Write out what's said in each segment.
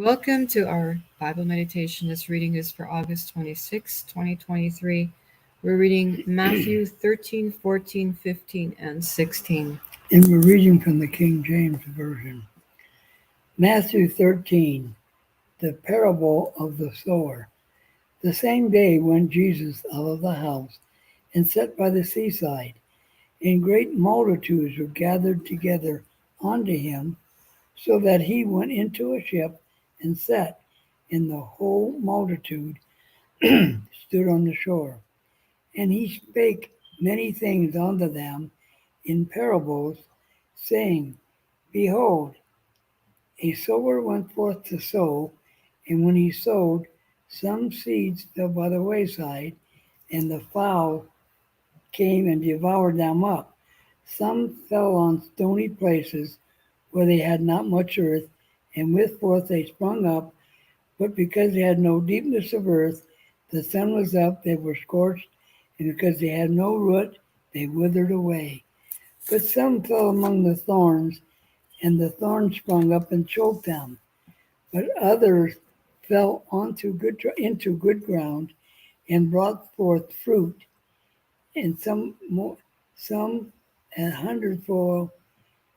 Welcome to our Bible meditation. This reading is for August 26, 2023. We're reading Matthew 13, 14, 15, and 16. And we're reading from the King James Version. Matthew 13, the parable of the sower. The same day went Jesus out of the house and sat by the seaside, and great multitudes were gathered together unto him, so that he went into a ship and sat, and the whole multitude stood on the shore. And he spake many things unto them in parables, saying, Behold, a sower went forth to sow, and when he sowed, some seeds fell by the wayside, and the fowl came and devoured them up. Some fell on stony places where they had not much earth, and with forth they sprung up, but because they had no deepness of earth, the sun was up, they were scorched, and because they had no root, they withered away. But some fell among the thorns, and the thorns sprung up and choked them. But others fell into good ground and brought forth fruit, and some a hundredfold,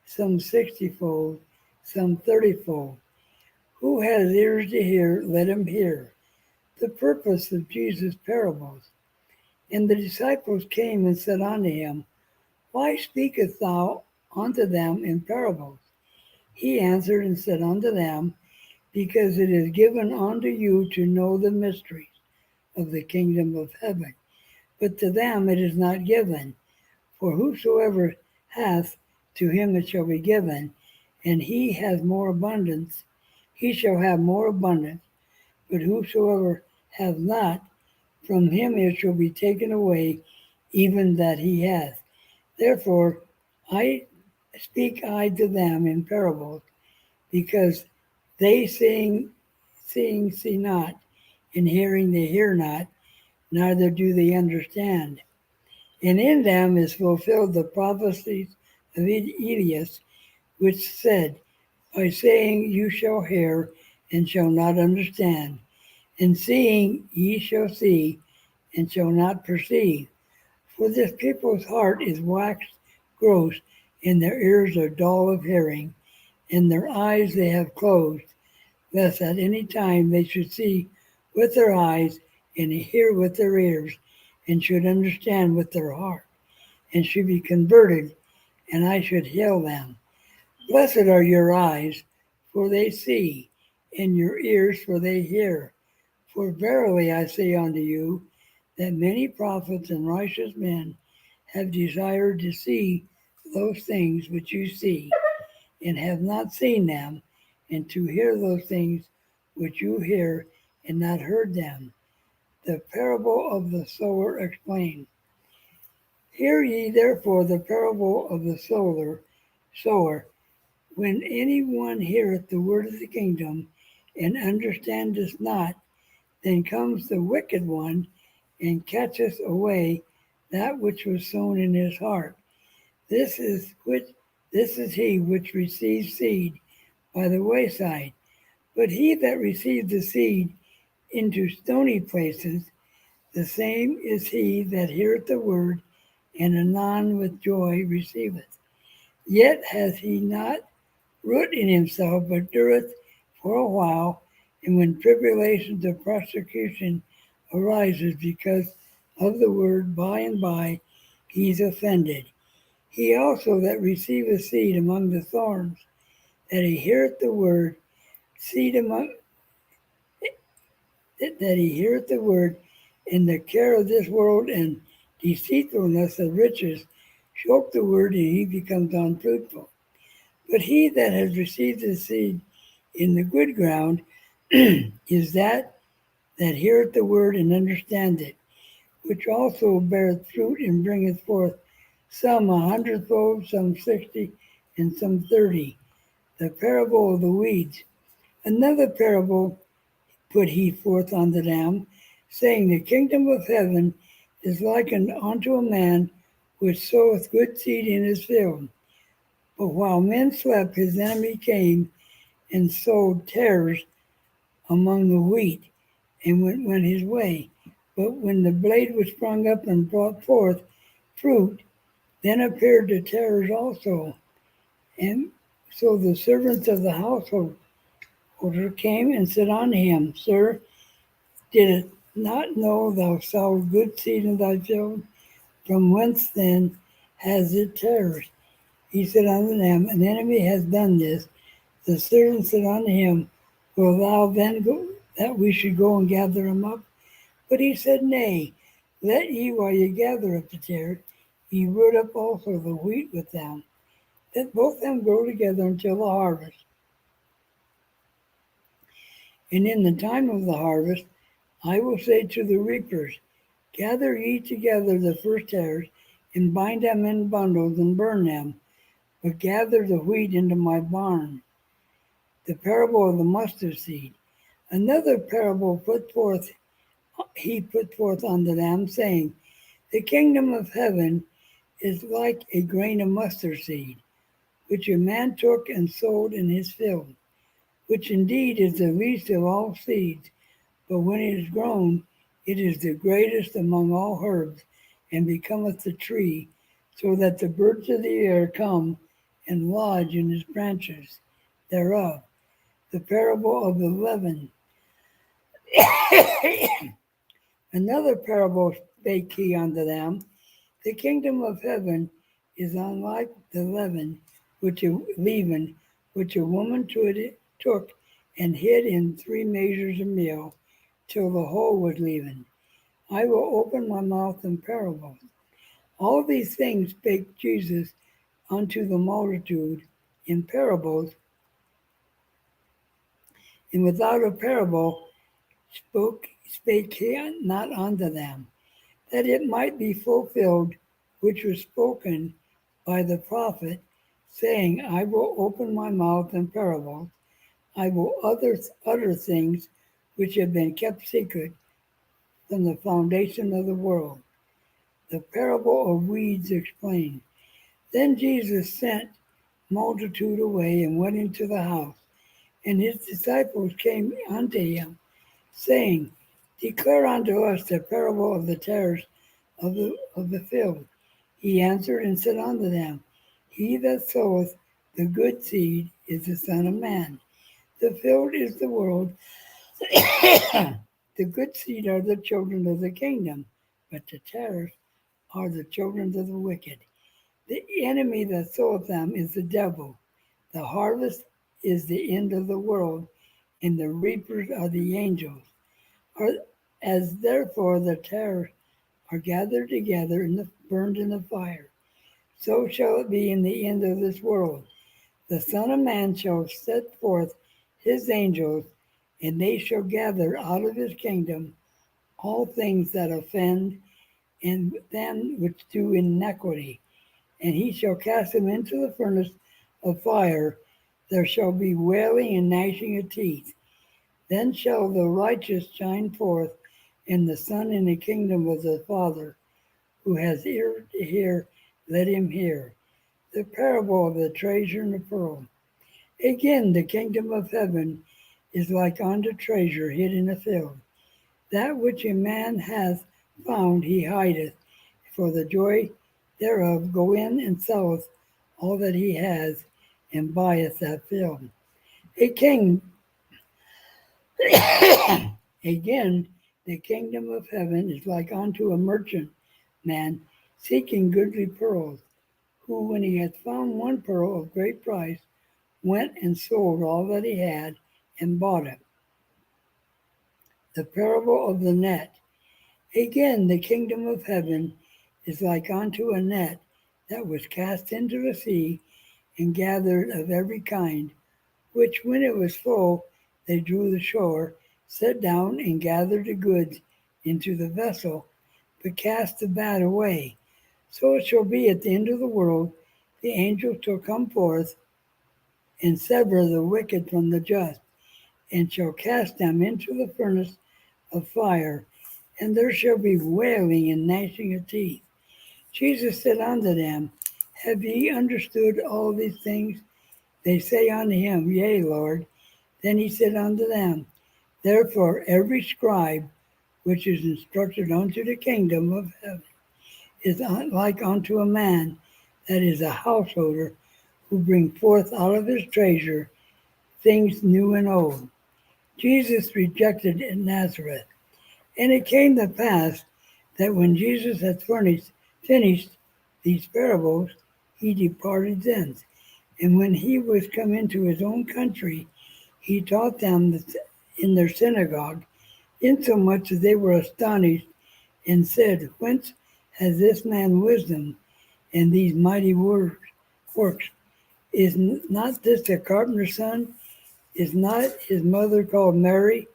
some 60-fold, some 30-fold. Who has ears to hear, let him hear. The purpose of Jesus' parables. And the disciples came and said unto him, Why speakest thou unto them in parables? He answered and said unto them, Because it is given unto you to know the mysteries of the kingdom of heaven, but to them it is not given. For whosoever hath, to him it shall be given, and he has more abundance, he shall have more abundance. But whosoever hath not, from him it shall be taken away, even that he hath. Therefore I speak I to them in parables, because they seeing see not, and hearing they hear not, neither do they understand. And in them is fulfilled the prophecies of Elias, which said, By saying you shall hear, and shall not understand, and seeing ye shall see, and shall not perceive. For this people's heart is waxed gross, and their ears are dull of hearing, and their eyes they have closed, lest at any time they should see with their eyes, and hear with their ears, and should understand with their heart, and should be converted, and I should heal them. Blessed are your eyes, for they see, and your ears, for they hear. For verily I say unto you, that many prophets and righteous men have desired to see those things which you see, and have not seen them, and to hear those things which you hear, and not heard them. The parable of the sower explained. Hear ye therefore the parable of the sower. When any one heareth the word of the kingdom, and understandeth not, then comes the wicked one, and catcheth away that which was sown in his heart. This is he which receives seed by the wayside. But he that received the seed into stony places, the same is he that heareth the word, and anon with joy receiveth. Yet hath he not root in himself, but dureth for a while, and when tribulations of persecution arises because of the word, by and by he is offended. He also that receiveth seed among the thorns, that he heareth the word, and the care of this world and deceitfulness of riches choke the word, and he becomes unfruitful. But he that has received the seed in the good ground is that heareth the word and understandeth it, which also beareth fruit and bringeth forth some 100-fold, some 60, and some 30. The parable of the weeds. Another parable put he forth unto them, saying, The kingdom of heaven is likened unto a man which soweth good seed in his field. But while men slept, his enemy came and sowed tares among the wheat, and went his way. But when the blade was sprung up and brought forth fruit, then appeared the tares also. And so the servants of the householder came and said unto him, Sir, did it not know thou sowest good seed in thy field? From whence then has it tares? He said unto them, An enemy has done this. The servant said unto him, Will thou then go, that we should go and gather them up? But he said, Nay, let ye, while ye gather up the tares, ye root up also the wheat with them, that both them grow together until the harvest. And in the time of the harvest, I will say to the reapers, Gather ye together the first tares, and bind them in bundles, and burn them, but gather the wheat into my barn. The parable of the mustard seed. Another parable he put forth unto them, saying, The kingdom of heaven is like a grain of mustard seed, which a man took and sowed in his field, which indeed is the least of all seeds, but when it is grown, it is the greatest among all herbs, and becometh a tree, so that the birds of the air come and lodge in his branches thereof. The parable of the leaven. Another parable spake he unto them, The kingdom of heaven is unlike the leaven which a woman took and hid in 3 measures of meal, till the whole was leavened. I will open my mouth in parables. All these things spake Jesus unto the multitude in parables, and without a parable spake he not unto them, that it might be fulfilled which was spoken by the prophet, saying, I will open my mouth in parables, I will utter things which have been kept secret from the foundation of the world. The parable of weeds explained. Then Jesus sent multitude away and went into the house, and his disciples came unto him, saying, Declare unto us the parable of the tares of the field. He answered and said unto them, He that soweth the good seed is the Son of Man. The field is the world. The good seed are the children of the kingdom, but the tares are the children of the wicked. The enemy that soweth them is the devil. The harvest is the end of the world, and the reapers are the angels. As therefore the tares are gathered together and burned in the fire, so shall it be in the end of this world. The Son of Man shall set forth his angels, and they shall gather out of his kingdom all things that offend and them which do iniquity, and he shall cast them into the furnace of fire. There shall be wailing and gnashing of teeth. Then shall the righteous shine forth in the sun in the kingdom of the Father. Who has ear to hear, let him hear. The parable of the treasure and the pearl. Again, the kingdom of heaven is like unto treasure hid in a field. That which a man hath found he hideth, for the joy thereof go in and selleth all that he has, and buyeth that field. A king, again, the kingdom of heaven is like unto a merchant man seeking goodly pearls, who, when he had found one pearl of great price, went and sold all that he had and bought it. The parable of the net. Again, the kingdom of heaven is like unto a net that was cast into the sea and gathered of every kind, which when it was full, they drew the shore, set down, and gathered the goods into the vessel, but cast the bad away. So it shall be at the end of the world, the angels shall come forth and sever the wicked from the just, and shall cast them into the furnace of fire, and there shall be wailing and gnashing of teeth. Jesus said unto them, Have ye understood all these things? They say unto him, Yea, Lord. Then he said unto them, Therefore every scribe which is instructed unto the kingdom of heaven is like unto a man that is a householder, who bring forth out of his treasure things new and old. Jesus rejected in Nazareth. And it came to pass that when Jesus had finished these parables, he departed thence. And when he was come into his own country, he taught them in their synagogue, insomuch that they were astonished, and said, Whence has this man wisdom and these mighty works? Is not this the carpenter's son? Is not his mother called Mary,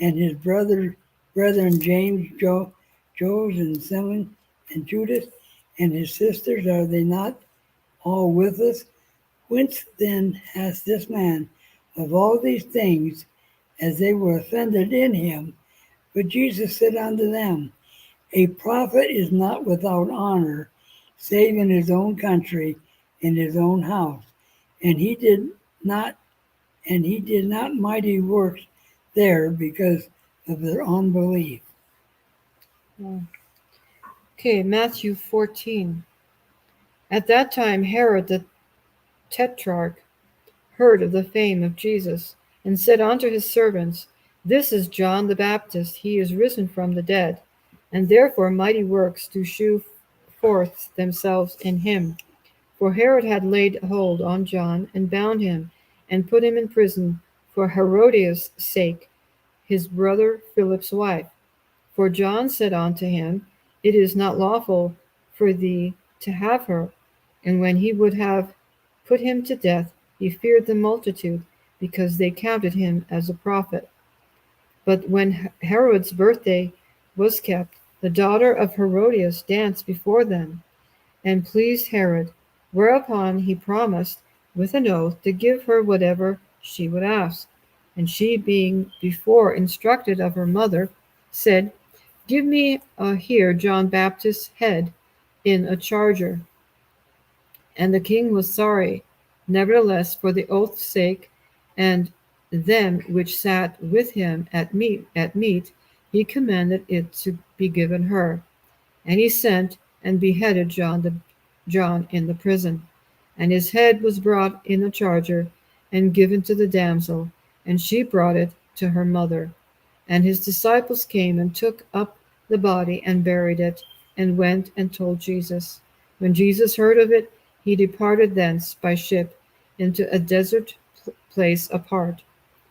and his brethren James, Joses, and Simon, and Judas, and his sisters, are they not all with us? Whence then has this man of all these things, as they were offended in him? But Jesus said unto them, A prophet is not without honor, save in his own country, in his own house. And he did not mighty works there because of their unbelief. Okay, Matthew 14. At that time Herod the Tetrarch heard of the fame of Jesus, and said unto his servants, This is John the Baptist, he is risen from the dead, and therefore mighty works do shew forth themselves in him. For Herod had laid hold on John, and bound him, and put him in prison for Herodias' sake, his brother Philip's wife. For John said unto him, It is not lawful for thee to have her. And when he would have put him to death, he feared the multitude, because they counted him as a prophet. But when Herod's birthday was kept, the daughter of Herodias danced before them, and pleased Herod, whereupon he promised with an oath to give her whatever she would ask. And she, being before instructed of her mother, said, Give me here John Baptist's head in a charger. And the king was sorry. Nevertheless, for the oath's sake, and them which sat with him at meat, he commanded it to be given her. And he sent and beheaded John in the prison. And his head was brought in a charger, and given to the damsel, and she brought it to her mother. And his disciples came and took up the body and buried it, and went and told Jesus. When Jesus heard of it, he departed thence by ship into a desert place apart.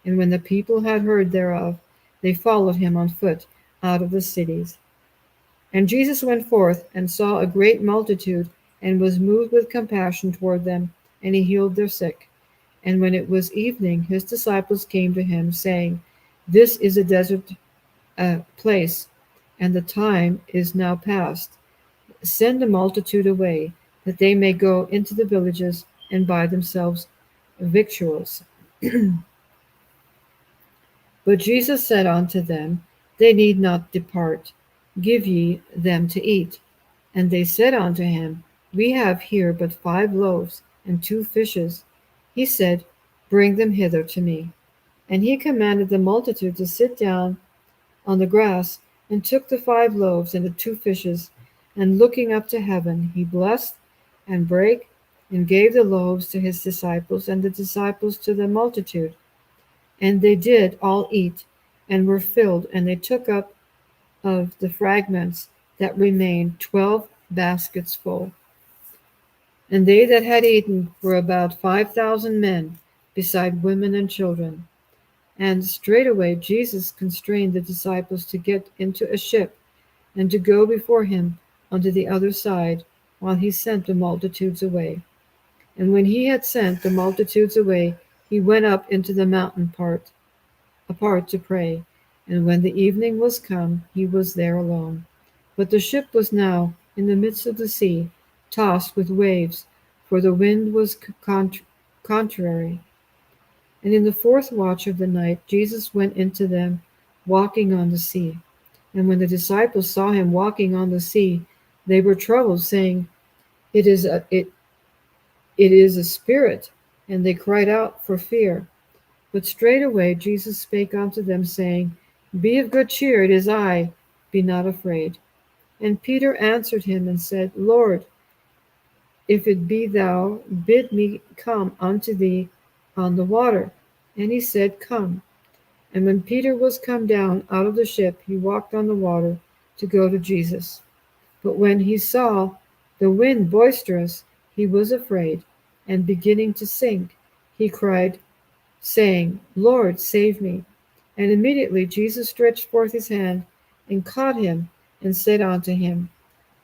And when the people had heard thereof, they followed him on foot out of the cities. And Jesus went forth and saw a great multitude, and was moved with compassion toward them, and he healed their sick. And when it was evening, his disciples came to him, saying, This is a desert place, and the time is now past. Send the multitude away, that they may go into the villages and buy themselves victuals. But Jesus said unto them, They need not depart. Give ye them to eat. And they said unto him, We have here but 5 loaves and 2 fishes. He said, Bring them hither to me. And he commanded the multitude to sit down on the grass, and took the 5 loaves and the 2 fishes, and looking up to heaven, he blessed and brake, and gave the loaves to his disciples, and the disciples to the multitude. And they did all eat, and were filled, and they took up of the fragments that remained 12 baskets full. And they that had eaten were about 5,000 men, beside women and children. And straightway Jesus constrained the disciples to get into a ship, and to go before him unto the other side, while he sent the multitudes away. And when he had sent the multitudes away, he went up into the mountain apart to pray. And when the evening was come, he was there alone. But the ship was now in the midst of the sea, tossed with waves, for the wind was contrary. And in the 4th watch of the night, Jesus went into them, walking on the sea. And when the disciples saw him walking on the sea, they were troubled, saying, It is a spirit. And they cried out for fear. But straightway Jesus spake unto them, saying, Be of good cheer, it is I, be not afraid. And Peter answered him and said, Lord, if it be thou, bid me come unto thee on the water. And he said, Come. And when Peter was come down out of the ship, he walked on the water to go to Jesus. But when he saw the wind boisterous, he was afraid, and beginning to sink, he cried, saying, Lord, save me. And immediately Jesus stretched forth his hand and caught him, and said unto him,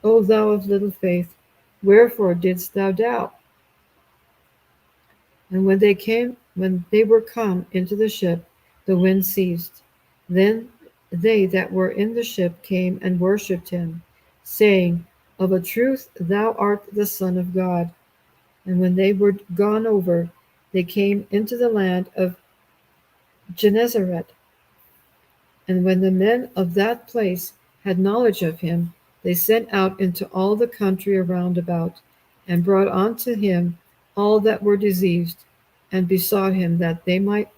O thou of little faith, wherefore didst thou doubt? And when they were come into the ship, the wind ceased. Then they that were in the ship came and worshipped him, saying, Of a truth thou art the Son of God. And when they were gone over, they came into the land of Gennesaret. And when the men of that place had knowledge of him, they sent out into all the country around about, and brought unto him all that were diseased, and besought him that they might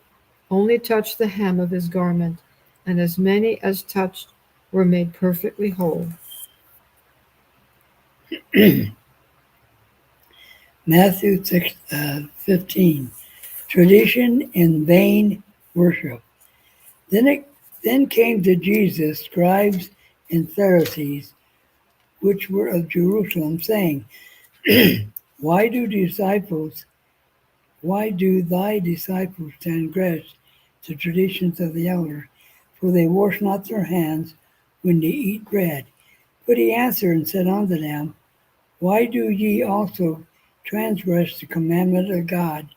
only touch the hem of his garment, and as many as touched were made perfectly whole. Matthew 15. Tradition in vain worship. Then came to Jesus scribes and Pharisees, which were of Jerusalem, saying, Why do thy disciples transgress the traditions of the elders? For they wash not their hands when they eat bread. But he answered and said unto them, Why do ye also transgress the commandment of God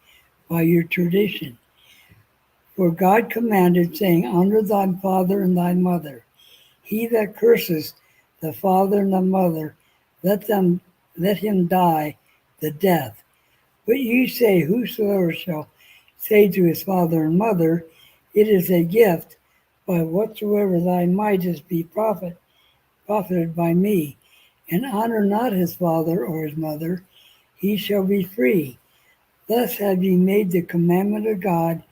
by your tradition? For God commanded, saying, Honor thy father and thy mother. He that curses the father and the mother, let him die the death. But ye say, Whosoever shall say to his father and mother, It is a gift, by whatsoever thy mightest be profited by me, and honor not his father or his mother, he shall be free. Thus have ye made the commandment of God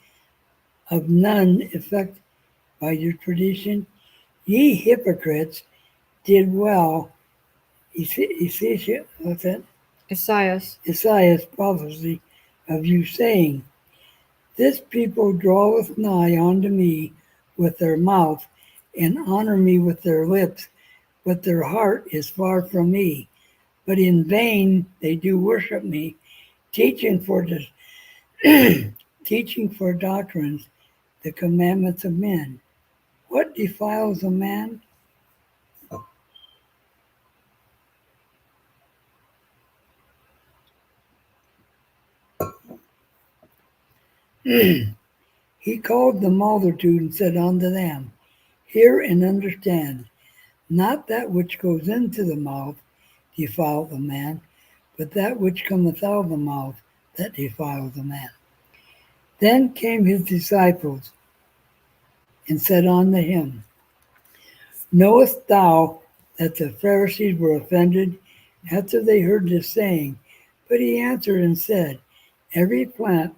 of none effect by your tradition. Ye hypocrites did well, Isaiah's prophecy of you, saying, This people draweth nigh unto me with their mouth, and honor me with their lips, but their heart is far from me. But in vain they do worship me, teaching for doctrines the commandments of men. What defiles a man? He called the multitude and said unto them, Hear and understand. Not that which goes into the mouth defileth a man, but that which cometh out of the mouth, that defileth a man. Then came his disciples and said unto him, Knowest thou that the Pharisees were offended after they heard this saying? But he answered and said, Every plant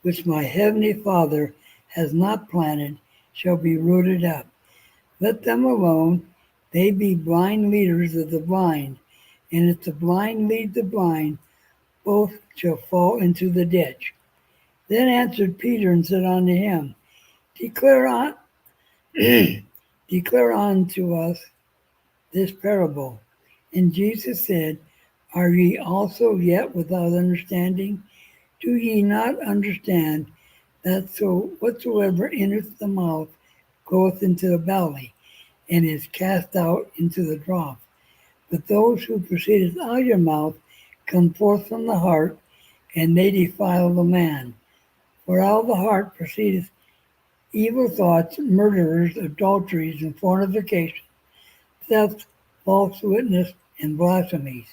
which my heavenly Father has not planted shall be rooted up. Let them alone, they be blind leaders of the blind, and if the blind lead the blind, both shall fall into the ditch. Then answered Peter and said unto him, Declare unto us this parable. And Jesus said, Are ye also yet without understanding? Do ye not understand that so whatsoever entereth the mouth goeth into the belly, and is cast out into the trough? But those who proceedeth out of your mouth come forth from the heart, and they defile the man. For out of the heart proceedeth evil thoughts, murderers, adulteries, and fornication, theft, false witness, and blasphemies.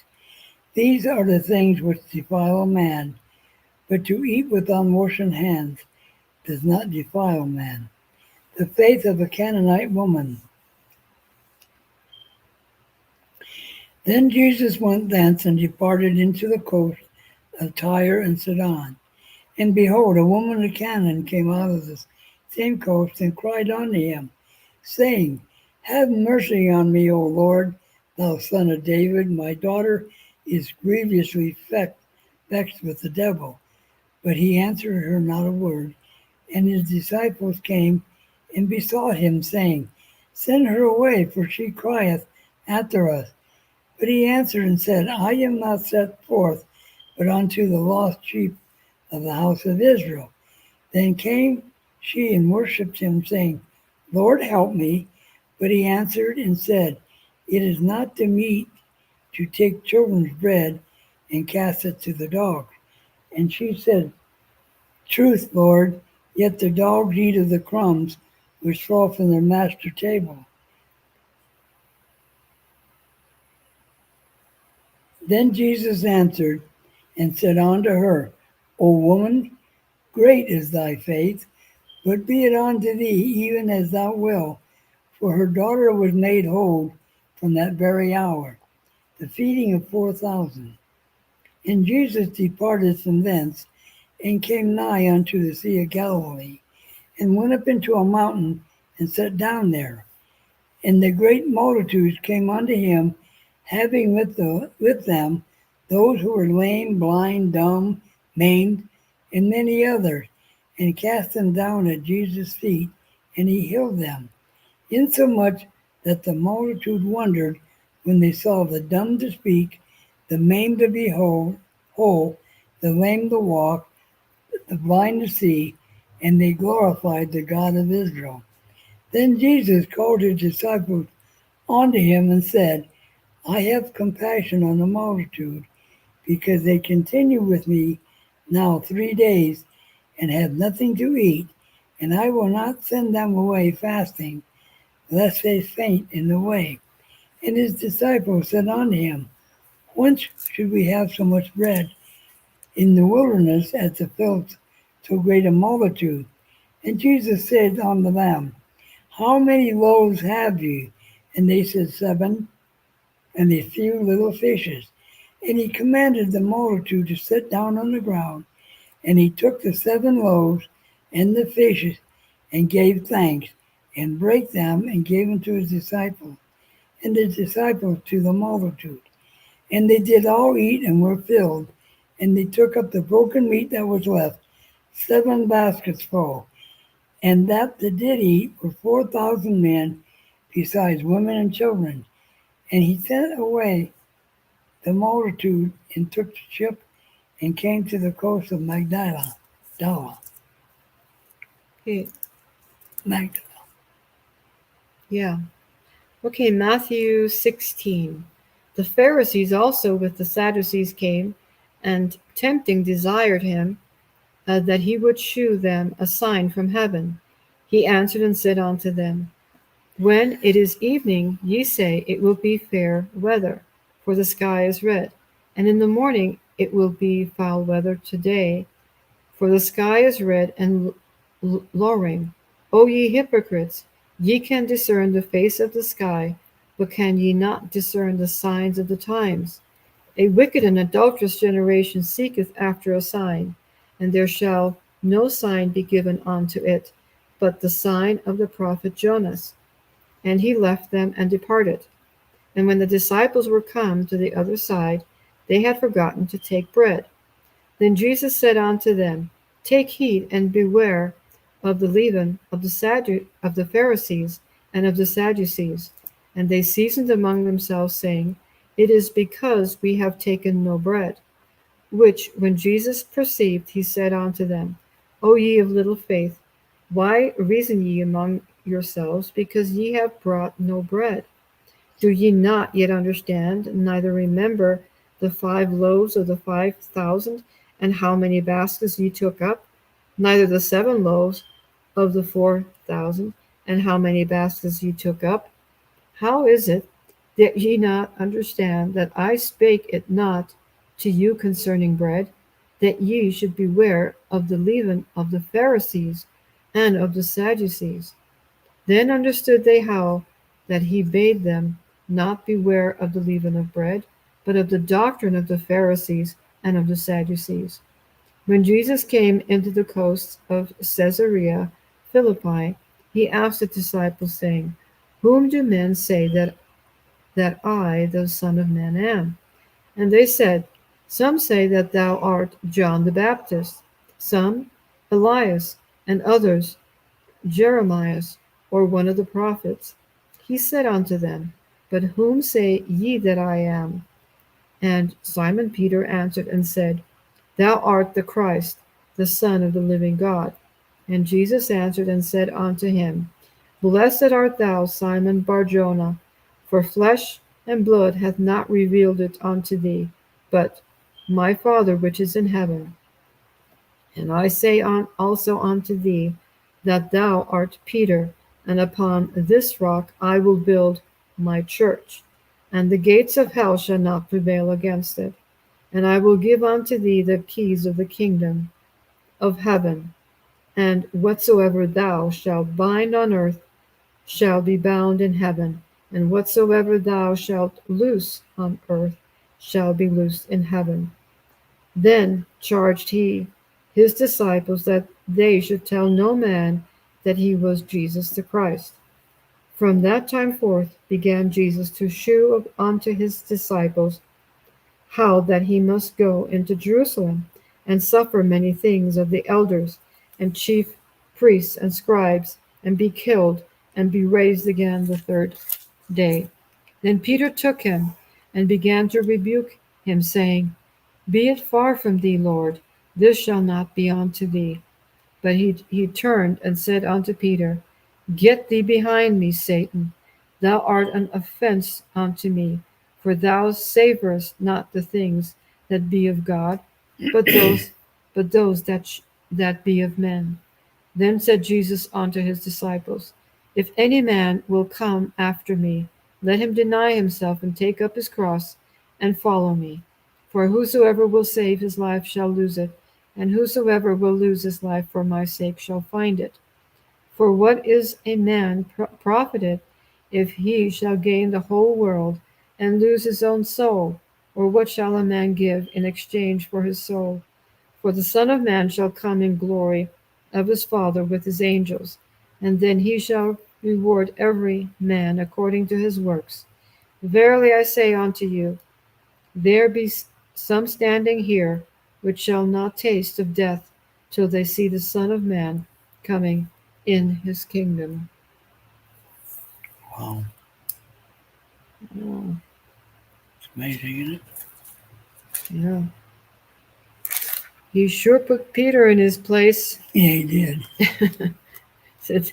These are the things which defile a man, but to eat with unwashen hands does not defile man. The faith of a Canaanite woman. Then Jesus went thence and departed into the coast of Tyre and Sidon, And behold, a woman of Canaan came out of the same coast and cried unto him, saying, Have mercy on me, O Lord, thou son of David. My daughter is grievously vexed with the devil. But he answered her not a word. And his disciples came and besought him, saying, Send her away, for she crieth after us. But he answered and said, I am not set forth but unto the lost sheep of the house of Israel. Then came she and worshipped him, saying, Lord, help me. But he answered and said, It is not the meat to take children's bread and cast it to the dogs. And she said, Truth, Lord, yet the dogs eat of the crumbs which fall from their master's table. Then Jesus answered and said unto her, O woman, great is thy faith, but be it unto thee even as thou wilt. For her daughter was made whole from that very hour. The feeding of 4,000. And Jesus departed from thence, and came nigh unto the sea of Galilee, and went up into a mountain, and sat down there. And the great multitudes came unto him, having with them those who were lame, blind, dumb, maimed, and many others, and cast them down at Jesus' feet, and he healed them. Insomuch that the multitude wondered when they saw the dumb to speak, the maimed to be whole, the lame to walk, the blind to see, and they glorified the God of Israel. Then Jesus called his disciples unto him and said, I have compassion on the multitude, because they continue with me now 3 days, and have nothing to eat, and I will not send them away fasting, lest they faint in the way. And his disciples said unto him, Whence should we have so much bread in the wilderness as to fill so great a multitude? And Jesus said unto them, How many loaves have ye? And they said, 7, and a few little fishes. And he commanded the multitude to sit down on the ground. And he took the 7 loaves and the fishes, and gave thanks, and brake them, and gave them to his disciples, and the disciples to the multitude. And they did all eat, and were filled. And they took up the broken meat that was left, 7 baskets full. And that did eat were 4,000 men, besides women and children. And he sent away the multitude, and took the ship, and came to the coast of Magdala. Okay, Magdala. yeah. Okay, Matthew 16. The Pharisees also with the Sadducees came, and tempting desired him that he would shew them a sign from heaven. He answered and said unto them, When it is evening, ye say, It will be fair weather, for the sky is red. And in the morning it will be foul weather today, for the sky is red and lowering. O ye hypocrites, ye can discern the face of the sky, but can ye not discern the signs of the times? A wicked and adulterous generation seeketh after a sign, and there shall no sign be given unto it, but the sign of the prophet Jonas. And he left them and departed. And when the disciples were come to the other side, they had forgotten to take bread. Then Jesus said unto them, Take heed and beware of the leaven of the Pharisees and of the Sadducees. And they seasoned among themselves, saying, It is because we have taken no bread. Which when Jesus perceived, he said unto them, O ye of little faith, why reason ye among yourselves, because ye have brought no bread? Do ye not yet understand, neither remember the 5 loaves of the 5,000, and how many baskets ye took up? Neither the 7 loaves of the 4,000, and how many baskets ye took up? How is it that ye not understand that I spake it not to you concerning bread, that ye should beware of the leaven of the Pharisees and of the Sadducees? Then understood they how that he bade them not beware of the leaven of bread, but of the doctrine of the Pharisees and of the Sadducees. When Jesus came into the coast of Caesarea Philippi, he asked the disciples, saying, Whom do men say that I, the Son of Man, am? And they said, Some say that thou art John the Baptist, some Elias, and others Jeremias, or one of the prophets. He said unto them, But whom say ye that I am? And Simon Peter answered and said, Thou art the Christ, the Son of the living God. And Jesus answered and said unto him, Blessed art thou, Simon Barjona, for flesh and blood hath not revealed it unto thee, but my Father which is in heaven. And I say also unto thee, that thou art Peter, and upon this rock I will build my church, and the gates of hell shall not prevail against it. And I will give unto thee the keys of the kingdom of heaven, and whatsoever thou shalt bind on earth shall be bound in heaven, and whatsoever thou shalt loose on earth shall be loosed in heaven. Then charged he his disciples that they should tell no man that he was Jesus the Christ. From that time forth began Jesus to shew unto his disciples how that he must go into Jerusalem and suffer many things of the elders and chief priests and scribes, and be killed, and be raised again the third day. Then Peter took him and began to rebuke him, saying, Be it far from thee, Lord, this shall not be unto thee. But he turned and said unto Peter, Get thee behind me, Satan. Thou art an offense unto me, for thou savorest not the things that be of God, but those that be of men. Then said Jesus unto his disciples, If any man will come after me, let him deny himself and take up his cross and follow me. For whosoever will save his life shall lose it, and whosoever will lose his life for my sake shall find it. For what is a man profited if he shall gain the whole world and lose his own soul? Or what shall a man give in exchange for his soul? For the Son of Man shall come in glory of his Father with his angels, and then he shall reward every man according to his works. Verily I say unto you, there be some standing here which shall not taste of death till they see the Son of Man coming in his kingdom. Wow. Oh, It's amazing, isn't it? yeah. He sure put Peter in his place. Yeah, he did. Said,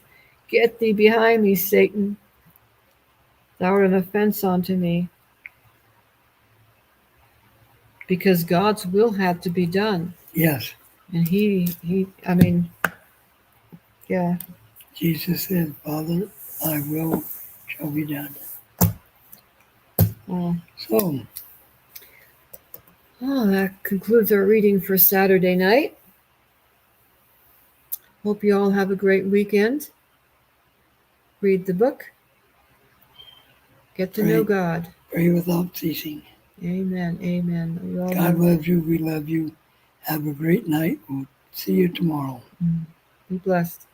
Get thee behind me, Satan. Thou art an offense unto me. Because God's will had to be done. Yes. And yeah. Jesus said, Father, thy will shall be done. Well, So, that concludes our reading for Saturday night. Hope you all have a great weekend. Read the book. Get to know God. pray without ceasing. Amen. Amen. God loves you. We love you. Have a great night. We'll see you tomorrow. Be blessed.